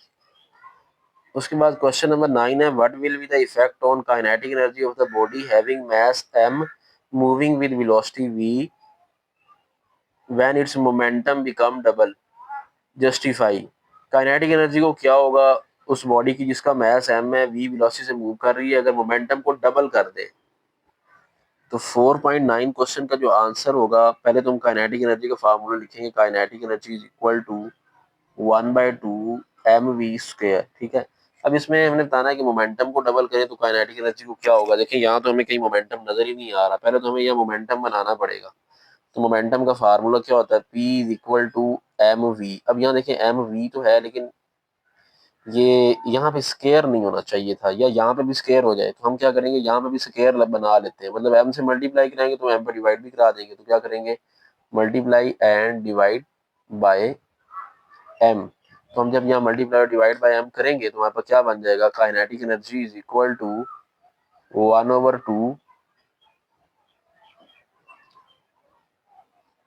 उसके बाद क्वेश्चन नंबर 9 है, what will be the effect on kinetic energy of the body having mass m moving with velocity v when it's momentum become double, justify. Kinetic energy को क्या होगा उस बॉडी की जिसका मास m है, v वेलोसिटी से move कर रही है, अगर मोमेंटम को डबल कर दे। तो 4.9 क्वेश्चन का जो आंसर होगा, पहले तो हम काइनेटिक एनर्जी का फार्मूला लिखेंगे, kinetic energy is equal to 1/2 mv², ठीक है। अब इसमें हमने बताना है कि मोमेंटम को डबल करें तो काइनेटिक एनर्जी को क्या होगा। देखिए यहाँ तो हमें कहीं मोमेंटम नजर ही नहीं आ रहा, पहले तो हमें यह मोमेंटम बनाना पड़ेगा। तो मोमेंटम का फार्मूला क्या होता है, P is equal to M V. अब यहाँ देखिए एम वी तो है, लेकिन ये यहाँ पे स्केयर नहीं होना चाहिए था, या यहाँ पे भी स्केयर हो जाए तो हम क्या करेंगे, यहाँ पे भी स्केयर बना लेते हैं, मतलब एम से मल्टीप्लाई कराएंगे तो एम पे डिवाइड भी करा देंगे। तो क्या करेंगे, multiply and divide by M. तो हम जब यहाँ मल्टीप्लाई और डिवाइड बाय एम करेंगे तो हमारे पास क्या बन जाएगा, kinetic energy is equal to 1/2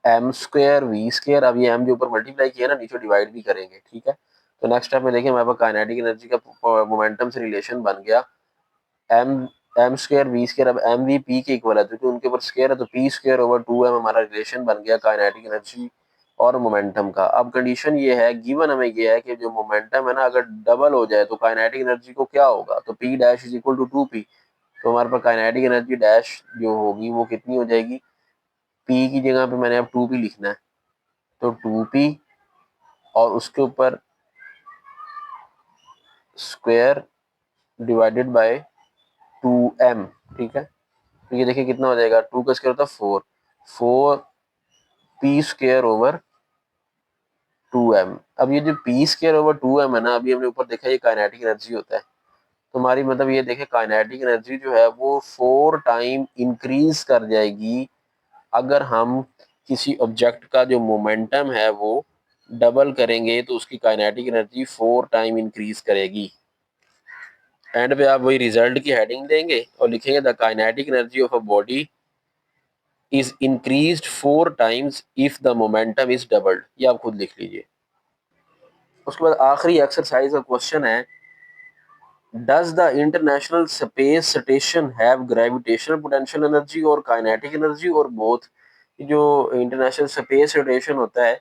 M square V square. अब ये एम जो ऊपर मल्टीप्लाई किया ना, नीचे डिवाइड भी करेंगे, ठीक है। तो नेक्स्ट स्टेप में देखिए हमारे पास काइनेटिक एनर्जी का मोमेंटम से रिलेशन बन गया, M M square V square. अब एम वी पी के इक्वल है क्योंकि उनके ऊपर स्क्वायर है, तो पी स्क्वायर ओवर 2m हमारा रिलेशन बन गया काइनेटिक एनर्जी और मोमेंटम का। अब कंडीशन ये है, गिवन हमें ये है कि जो मोमेंटम है ना अगर डबल हो जाए तो काइनेटिक एनर्जी को क्या होगा, तो P dash is equal to 2p। तो हमारे पास काइनेटिक एनर्जी डैश जो होगी वो कितनी हो जाएगी, पी की जगह पे मैंने अब 2p लिखना है, तो 2p और उसके ऊपर स्क्वायर डिवाइडेड बाय 2m, ठीक है। तो ये देखिए कितना हो जाएगा, 2 का स्क्वायर होता है 4, 4p स्क्वायर ओवर 2m। अब ये जो p स्क्वायर ओवर 2m है ना, अभी हमने ऊपर देखा ये काइनेटिक एनर्जी होता है। तो हमारी मतलब ये देखे काइनेटिक एनर्जी जो है वो 4 टाइम इंक्रीज कर जाएगी अगर हम किसी ऑब्जेक्ट का जो मोमेंटम है वो डबल करेंगे, तो उसकी काइनेटिक एनर्जी 4 टाइम इंक्रीज करेगी। एंड पे आप वही रिजल्ट की हेडिंग देंगे और लिखेंगे the kinetic energy of a body is increased 4 times if the momentum is doubled. ये आप खुद लिख लीजिए। उसके बाद आखिरी एक्सरसाइज का क्वेश्चन है, does the international space station have gravitational potential energy और काइनेटिक एनर्जी और बोथ। जो इंटरनेशनल स्पेस स्टेशन होता है,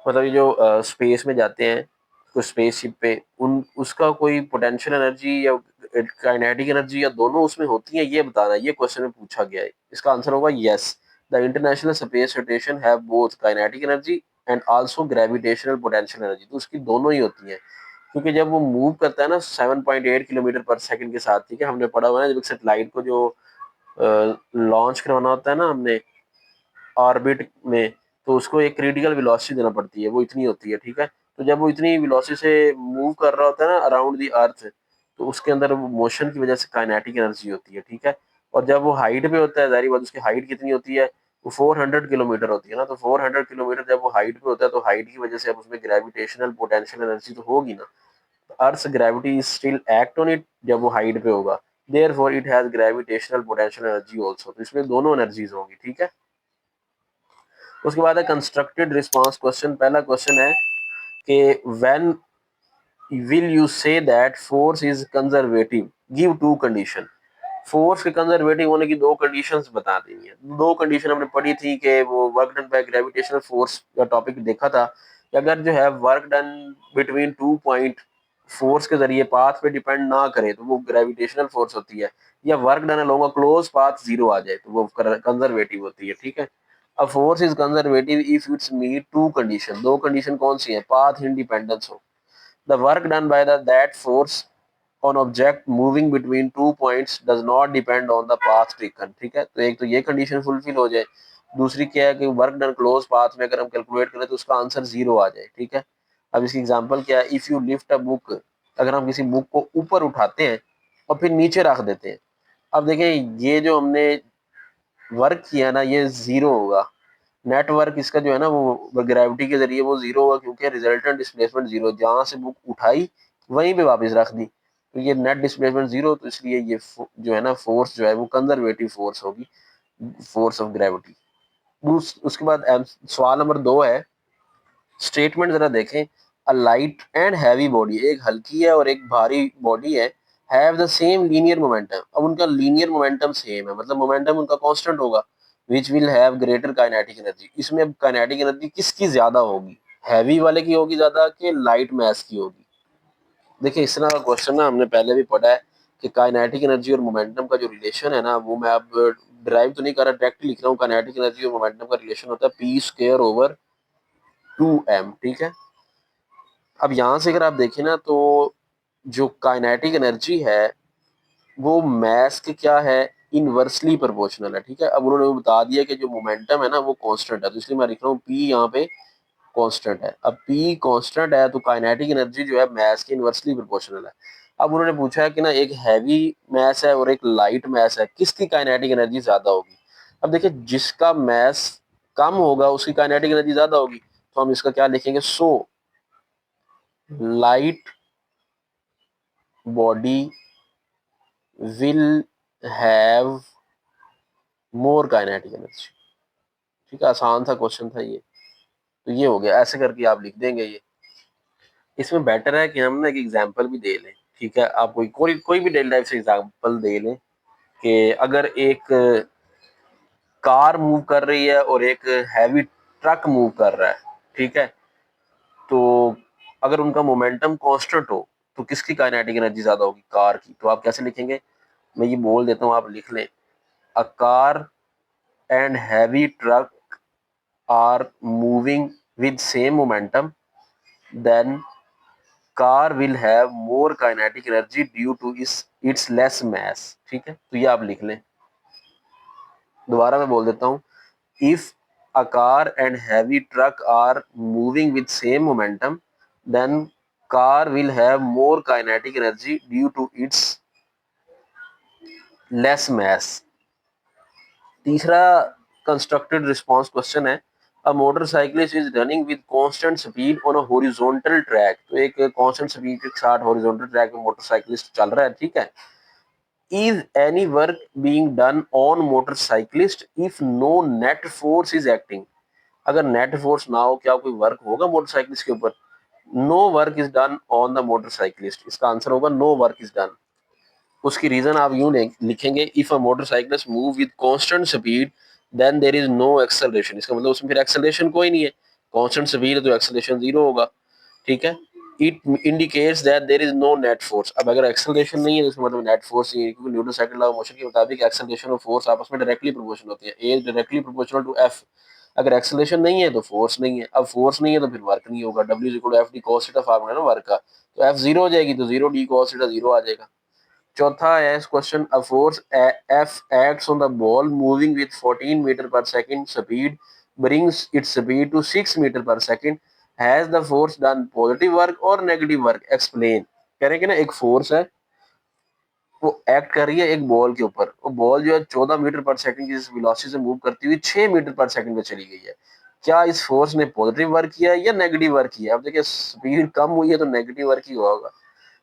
मतलब ये जो स्पेस में जाते हैं कुछ स्पेसशिप पे, उन उसका कोई पोटेंशियल एनर्जी या काइनेटिक एनर्जी या दोनों उसमें होती है, ये बताना है। ये क्वेश्चन में पूछा गया है, इसका आंसर होगा yes, the international space station have both kinetic energy and also gravitational potential energy. तो उसकी दोनों ही होती है, क्योंकि जब वो मूव करता है ना 7.8 किलोमीटर पर सेकंड के साथ, ठीक है, हमने पढ़ा हुआ है ना, जब सेटेलाइट को जो लॉन्च करवाना होता है ना हमने ऑर्बिट में, तो उसको एक क्रिटिकल वेलोसिटी देना पड़ती है, वो इतनी होती है, ठीक है। तो जब वो इतनी वेलोसिटी से मूव कर रहा होता है ना अराउंड द अर्थ, तो उसके अंदर वो मोशन की वजह से काइनेटिक एनर्जी होती है, ठीक है। और जब वो हाइट पे होता है, जाहिर बात उसकी हाइट कितनी होती है, वो 400 किलोमीटर होती है ना, तो 400 किलोमीटर जब वो हाइट पे होता है तो हाइट की वजह से अब उसमें ग्रेविटेशनल पोटेंशियल एनर्जी तो होगी ना, earth gravity still act on it जब वो हाइट पे होगा, therefore it has gravitational potential energy also. तो इसमें दोनों एनर्जीज होंगी, ठीक है। उसके बाद है कंस्ट्रक्टेड रिस्पांस क्वेश्चन। पहला क्वेश्चन है कि when will you say that force is conservative, give two condition. Force के कंजर्वेटिव होने की दो कंडीशंस बता देनी है। दो कंडीशन हमने पढ़ी थी कि वो work done by gravitational force का टॉपिक देखा था कि अगर जो है work done between 2 point force के जरिए पाथ पे डिपेंड ना करे तो वो ग्रेविटेशनल फोर्स होती है, या work done along a close path zero आ जाए तो वो कंजर्वेटिव होती है, ठीक है। अब force is conservative if it's meet to condition. दो कंडीशन कौन सी है, पाथ इंडिपेंडेंस हो, the work done by the that force on object moving between 2 points does not depend on the path taken, ठीक है। तो एक तो ये कंडीशन फुलफिल हो जाए, दूसरी क्या है कि वर्क डन क्लोज पाथ में अगर हम कैलकुलेट करें तो उसका आंसर जीरो आ जाए, ठीक है। अब इसकी एग्जांपल क्या है, if you lift a book, अगर हम किसी बुक को ऊपर उठाते हैं और फिर नीचे रख देते हैं, अब देखें ये जो हमने वर्क किया ना ये जीरो होगा, नेटवर्क इसका जो है ना वो ग्रेविटी के जरिए वो जीरो होगा, क्योंकि रिजल्टेंट डिस्प्लेसमेंट जीरो, जहां से बुक उठाई वहीं पे वापस रख दी, तो ये नेट डिस्प्लेसमेंट जीरो, तो इसलिए ये जो है ना फोर्स जो है वो कंजर्वेटिव फोर्स होगी, फोर्स ऑफ ग्रेविटी। उसके बाद सवाल नंबर 2 है, स्टेटमेंट जरा देखें, अ लाइट एंड हैवी बॉडी, एक हल्की है और एक भारी बॉडी है, have the same linear momentum. अब उनका लीनियर मोमेंटम सेम है, मतलब मोमेंटम उनका कांस्टेंट होगा, which will have greater kinetic energy. इसमें अब काइनेटिक एनर्जी किसकी ज्यादा होगी, हैवी वाले की होगी ज्यादा कि लाइट मैस की होगी। देखिए इस तरह का क्वेश्चन ना हमने पहले भी पढ़ा है कि काइनेटिक एनर्जी और मोमेंटम का जो रिलेशन है ना, वो मैं अब ड्राइव तो नहीं कर रहा, डायरेक्ट लिख रहा हूँ। काइनेटिक एनर्जी और मोमेंटम का रिलेशन होता है पी स्क्वायर ओवर 2m, ठीक है। अब यहाँ से अगर आप देखें ना तो जो काइनेटिक एनर्जी है वो मैस के क्या है, इनवर्सली प्रोपोर्शनल है। ठीक है, अब उन्होंने बता दिया कि जो मोमेंटम है ना वो कांस्टेंट है, तो इसलिए मैं लिख रहा हूँ पी यहाँ पे कांस्टेंट है। अब पी कांस्टेंट है तो काइनेटिक एनर्जी जो है मैस के इनवर्सली प्रोपोर्शनल है। अब उन्होंने पूछा है कि ना एक हैवी मैस है और एक लाइट मैस है, किसकी काइनेटिक एनर्जी ज्यादा होगी। अब देखिए जिसका मैस कम होगा उसकी काइनेटिक एनर्जी ज्यादा होगी, तो हम इसका क्या लिखेंगे, so light body will have more kinetic energy. ठीक है, आसान सा क्वेश्चन था ये। तो ये हो गया, ऐसे करके आप लिख देंगे ये। इसमें बेटर है कि हम ना एक एग्जांपल भी दे लें। ठीक है, आप कोई कोई कोई भी डेली लाइफ से एग्जांपल दे लें कि अगर एक कार मूव कर रही है और एक हैवी ट्रक मूव कर रहा है। ठीक है, तो अगर उनका मोमेंटम कांस्टेंट हो तो किसकी काइनेटिक एनर्जी ज्यादा होगी, कार की। तो आप कैसे लिखेंगे, मैं ये बोल देता हूँ, आप लिख लें, a car and heavy truck are moving with same momentum, then car will have more kinetic energy due to its less mass। ठीक है, तो ये आप लिख लें। दोबारा मैं बोल देता हूँ, if a car and heavy truck are moving with same momentum, then car will have more kinetic energy due to its less mass। तीसरा कंस्ट्रक्टेड रिस्पॉन्स क्वेश्चन है, a motorcyclist is running with constant speed on a horizontal track. तो एक constant speed के साथ horizontal track में motorcyclist चल रहा है। ठीक है, is any work being done on motorcyclist if no net force is acting. अगर नेट फोर्स ना हो, क्या कोई वर्क होगा मोटरसाइकिलिस्ट के ऊपर। No work is done on the motorcyclist, इसका आंसर होगा नो वर्क इज डन। उसकी रीजन आप यूं लिखेंगे, if a motorcyclist move with constant speed then there is no acceleration. इसका मतलब उसमें फिर एक्सेलरेशन कोई नहीं है, कांस्टेंट स्पीड है तो एक्सेलरेशन जीरो होगा। ठीक है, it indicates that there is no net force. अब अगर एक्सेलरेशन नहीं है तो इसका मतलब नेट फोर्स नहीं है, क्योंकि Newton second law of motion के मुताबिक एक्सेलरेशन और फोर्स आपस में डायरेक्टली प्रोपोर्शनल होती है, ए डायरेक्टली प्रोपोर्शनल टू एफ। अगर एक्सेलरेशन नहीं है तो फोर्स नहीं है, अब फोर्स नहीं है तो फिर वर्क नहीं होगा। W is equal to F D cos theta formula है ना वर्क का, तो एफ जीरो हो जाएगी तो zero d cos theta zero आ जाएगा। चौथा है इस question, a force f acts on the ball moving with 14 meter per second speed brings its speed to 6 meter per second, has the force done positive work और negative work, explain. कह रहे हैं कि ना एक फोर्स है वो act कर रही है एक बॉल के ऊपर, वो बॉल जो है 14 मीटर पर सेकंड की वेलोसिटी से मूव करती हुई 6 मीटर पर सेकंड पे चली गई है। क्या इस फोर्स ने पॉजिटिव वर्क किया है या नेगेटिव वर्क किया है। अब देखिए स्पीड कम हुई है तो नेगेटिव वर्क ही होगा,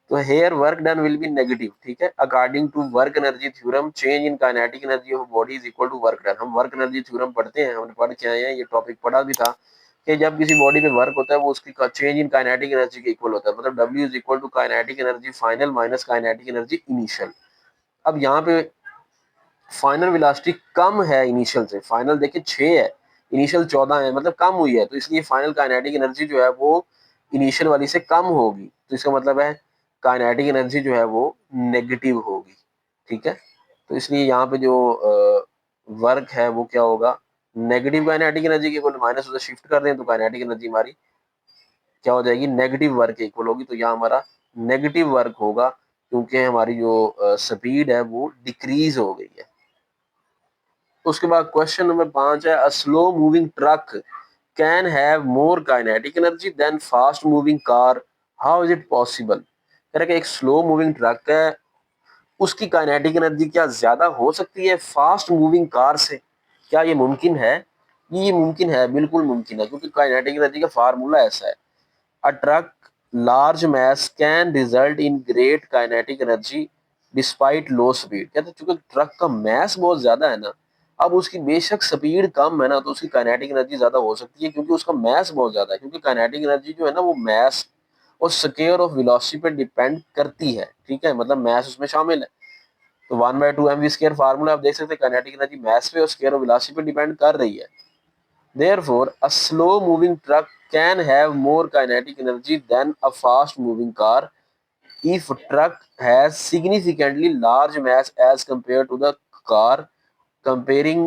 तो here work done will be negative. ठीक है, according to work energy theorem change in kinetic energy of body is equal to work done. हम वर्क एनर्जी थ्योरम पढ़ते हैं, हमने पढ़ के आए हैं, ये टॉपिक पढ़ा भी था कि जब किसी बॉडी पे वर्क होता है वो उसकी चेंज इन काइनेटिक एनर्जी के इक्वल होता है। मतलब W is equal to kinetic energy final minus kinetic energy initial. अब यहाँ पे फाइनल वेलोसिटी कम है इनिशियल से, फाइनल देखिए 6 है, इनिशियल 14 है, मतलब कम हुई है, तो इसलिए फाइनल काइनेटिक एनर्जी जो है वो इनिशियल वाली से कम होगी। तो इसका मतलब है काइनेटिक एनर्जी जो है वो नेगेटिव होगी। ठीक है, तो इसलिए यहाँ पे जो वर्क है वो क्या होगा, नेगेटिव काइनेटिक एनर्जी के इक्वल माइनस उधर शिफ्ट कर दें तो काइनेटिक एनर्जी हमारी क्या हो जाएगी, नेगेटिव वर्क के इक्वल होगी। तो यहाँ हमारा नेगेटिव वर्क होगा क्योंकि हमारी जो स्पीड है वो डिक्रीज हो गई है। उसके बाद क्वेश्चन नंबर 5 है, a slow moving truck can have more kinetic energy than fast moving car, how is it possible. कह रहे कि एक स्लो मूविंग ट्रक है उसकी काइनेटिक एनर्जी क्या ज्यादा हो सकती है फास्ट मूविंग कार से, क्या ये मुमकिन है। ये मुमकिन है, बिल्कुल मुमकिन है, क्योंकि काइनेटिक एनर्जी का फार्मूला ऐसा है, a truck large mass can result in great kinetic energy despite low speed। कहते हैं चूंकि ट्रक का मैस बहुत ज्यादा है ना, अब उसकी बेशक स्पीड कम है ना तो उसकी काइनेटिक एनर्जी ज्यादा हो सकती है क्योंकि उसका मैस बहुत ज्यादा है। क्योंकि काइनेटिक एनर्जी जो है ना वो मैस और स्केयर ऑफ वेलोसिटी पे डिपेंड करती है। ठीक है, मतलब मैस उसमें शामिल है। तो 1/2 mv² फार्मूला आप देख सकते हैं, काइनेटिक एनर्जी मैस पे और स्केयर ऑफ वेलोसिटी पे डिपेंड कर रही है। Therefore, a slow moving truck can have more kinetic energy than a fast moving car if truck has significantly large mass as compared to the car, comparing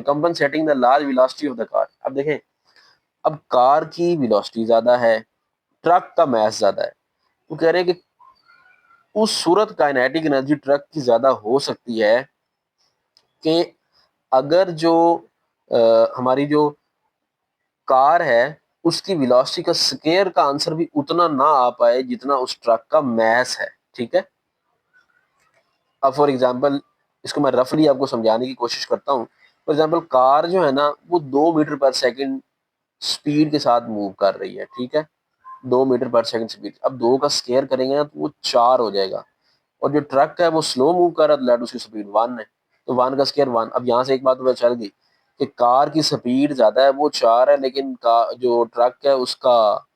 compensating the large velocity of the car। अब देखें, अब car की velocity ज्यादा है, truck का mess ज्यादा है, वो कह रहे हैं कि उस सूरत काइनेटिक एनर्जी ट्रक की ज्यादा हो सकती है कि अगर जो हमारी जो कार है उसकी वेलोसिटी का स्केयर का आंसर भी उतना ना आ पाए जितना उस ट्रक का मैस है। ठीक है, अब फॉर एग्जांपल इसको मैं रफली आपको समझाने की कोशिश करता हूँ। फॉर एग्जांपल कार जो है ना वो 2 मीटर पर सेकंड स्पीड के साथ मूव कर रही है। ठीक है, 2 मीटर पर सेकंड स्पीड, अब 2 का स्केयर करेंगे ना तो वो 4 हो जाएगा। और जो ट्रक है वो स्लो मूव कर रहा है, लेट उसकी स्पीड 1 है, तो 1 का स्केयर 1। अब यहाँ से एक बात पता चल गई कि कार की स्पीड ज्यादा है, वो 4 है, लेकिन का जो ट्रक है उसका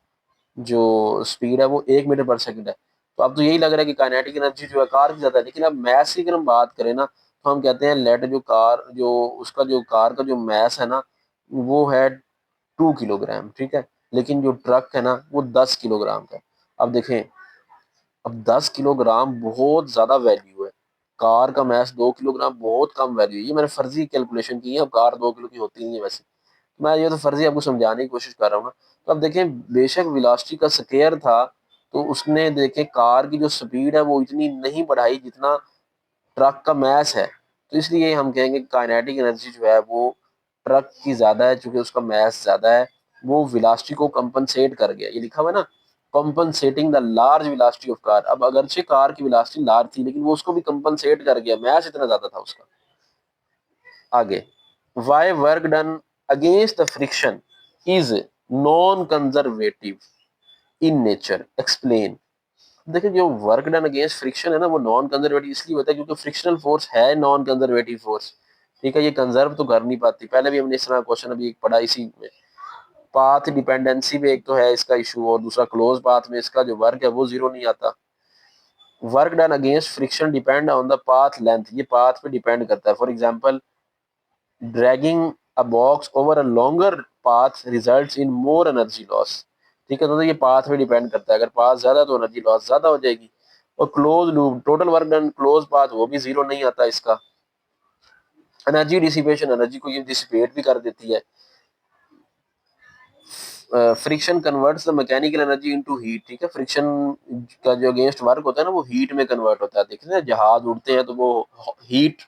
जो स्पीड है वो 1 मीटर पर सेकंड है। तो अब तो यही लग रहा है कि काइनेटिक एनर्जी जो है कार की ज्यादा है। लेकिन अब मैस की अगर हम बात करें ना तो हम कहते हैं लेट जो कार जो उसका जो कार का जो मैस है ना वो है 2 किलोग्राम। ठीक है, लेकिन जो ट्रक है ना वो 10 किलोग्राम का है। अब देखें, अब 10 किलोग्राम बहुत ज्यादा वैल्यू है, कार का मैस 2 किलोग्राम बहुत कम वैल्यू है। ये मैंने फर्जी कैलकुलेशन की है, अब कार 2 किलो की होती नहीं है वैसे, मैं ये तो फर्जी आपको समझाने की कोशिश कर रहा हूँ ना। तो अब देखें, बेशक वेलोसिटी का स्केयर था तो उसने देखें कार की जो स्पीड है वो इतनी नहीं बढ़ाई जितना ट्रक का मैस है। तो इसलिए हम कहेंगे काइनेटिक एनर्जी जो है वो ट्रक की ज्यादा है, चूंकि उसका मैस ज्यादा है। वो वेलोसिटी को कंपनसेट कर गया, ये लिखा हुआ है ना, compensating the large velocity of car. अब अगरचे कार की वेलोसिटी लार्ज थी लेकिन वो उसको भी कंपनसेट कर गया, मैस इतना ज्यादा था उसका। आगे, why work done against the friction is non conservative in nature, explain. देखिए, जो वर्क डन अगेंस्ट फ्रिक्शन है ना वो नॉन कंजर्वेटिव इसलिए होता है क्योंकि फ्रिक्शनल फोर्स है नॉन कंजर्वेटिव फोर्स। ठीक है, ये कंजर्व तो कर नहीं पाती। पहले भी हमने इस तरह क्वेश्चन अभी एक पढ़ा इसी में। पाथ डिपेंडेंसी में एक तो है इसका इशू, और दूसरा क्लोज पाथ में इसका जो वर्क है वो जीरो नहीं आता। Work done against friction depend on the path length, ये पाथ पे डिपेंड करता है। For example, dragging a box over a longer path results in more energy loss. ठीक है, तो ये पाथ पे डिपेंड करता है, अगर पाथ ज्यादा तो एनर्जी लॉस ज्यादा हो जाएगी। और close loop total work done close path वो भी जीरो नहीं आता इसका। एनर्जी डिसिपेशन, एनर्जी को ये डिसिपेट भी कर देती है। Friction converts the mechanical energy into heat. ठीक है, फ्रिक्शन का जो अगेंस्ट वर्क होता है ना वो हीट में कन्वर्ट होता है। देखते हैं जहाज उड़ते हैं तो वो हीट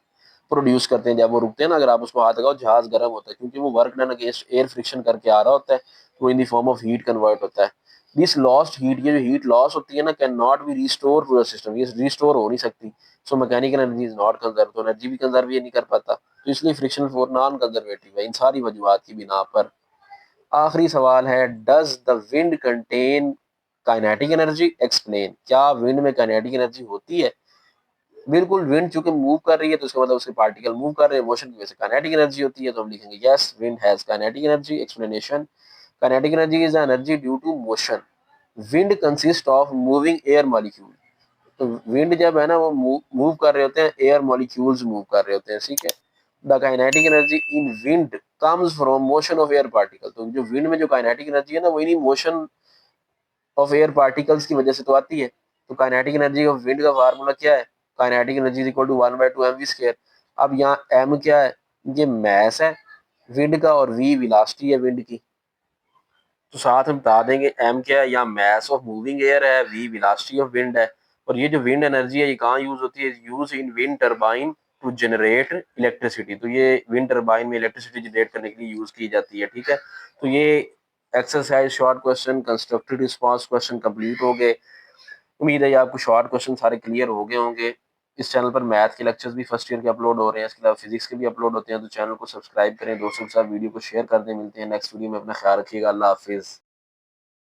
प्रोड्यूस करते हैं, जब वो रुकते हैं ना अगर आप उसको हाथ लगाओ जहाज गर्म होता है क्योंकि वो work done against air friction करके आ रहा होता है, तो in the form of heat convert होता है। दिस लॉस्ट हीट, ये जो हीट लॉस होती है ना, can not be restore to the system, ये रिस्टोर हो नहीं सकती। So mechanical energy is not conserve, तो एनर्जी भी कंजर्व ये नहीं कर पाता, तो इसलिए फ्रिक्शन फोर्स नॉन कंजर्वेटिव है इन सारी वजूहत की बिना पर। आखिरी सवाल है, does the wind contain kinetic energy, explain. क्या विंड में काइनेटिक एनर्जी होती है? बिल्कुल, विंड चूंकि मूव कर रही है तो उसका मतलब उसके पार्टिकल मूव कर रहे हैं, मोशन की वजह से काइनेटिक एनर्जी होती है, तो हम लिखेंगे yes wind has kinetic energy. Explanation, kinetic energy is energy due to motion. Wind consist of moving air molecule, तो विंड जब है ना वो मूव कर रहे होते हैं, एयर मॉलिक्यूल्स मूव कर रहे होते हैं। ठीक है, the kinetic energy in wind comes from motion of air particle, तो जो विंड में जो काइनेटिक एनर्जी है ना वो इन्हीं मोशन ऑफ एयर पार्टिकल्स की वजह से तो आती है। तो काइनेटिक एनर्जी ऑफ विंड का फार्मूला क्या है? Kinetic energy is equal to 1/2 mv²। अब यहाँ m क्या है? ये मैस है विंड का, और v वेलोसिटी है विंड की। तो साथ में बता देंगे m क्या है, या मैस ऑफ मूविंग एयर है, v वेलोसिटी ऑफ विंड है। और ये जो विंड एनर्जी है ये कहाँ यूज होती है? Use in wind turbine to generate electricity, तो ये विंड टरबाइन में इलेक्ट्रिसिटी जनरेट करने के लिए यूज की जाती है। ठीक है, तो ये exercise short question constructed response question complete हो गए। उम्मीद है ये आपको शॉर्ट क्वेश्चन सारे क्लियर हो गए होंगे। इस चैनल पर मैथ के लेक्चर्स भी फर्स्ट ईयर के अपलोड हो रहे हैं, इसके अलावा फिजिक्स के भी अपलोड होते हैं, तो चैनल को सब्सक्राइब करें, दोस्तों के साथ वीडियो को शेयर कर दें। मिलते हैं नेक्स्ट वीडियो में, अपना ख्याल रखिएगा, अल्लाह हाफिज।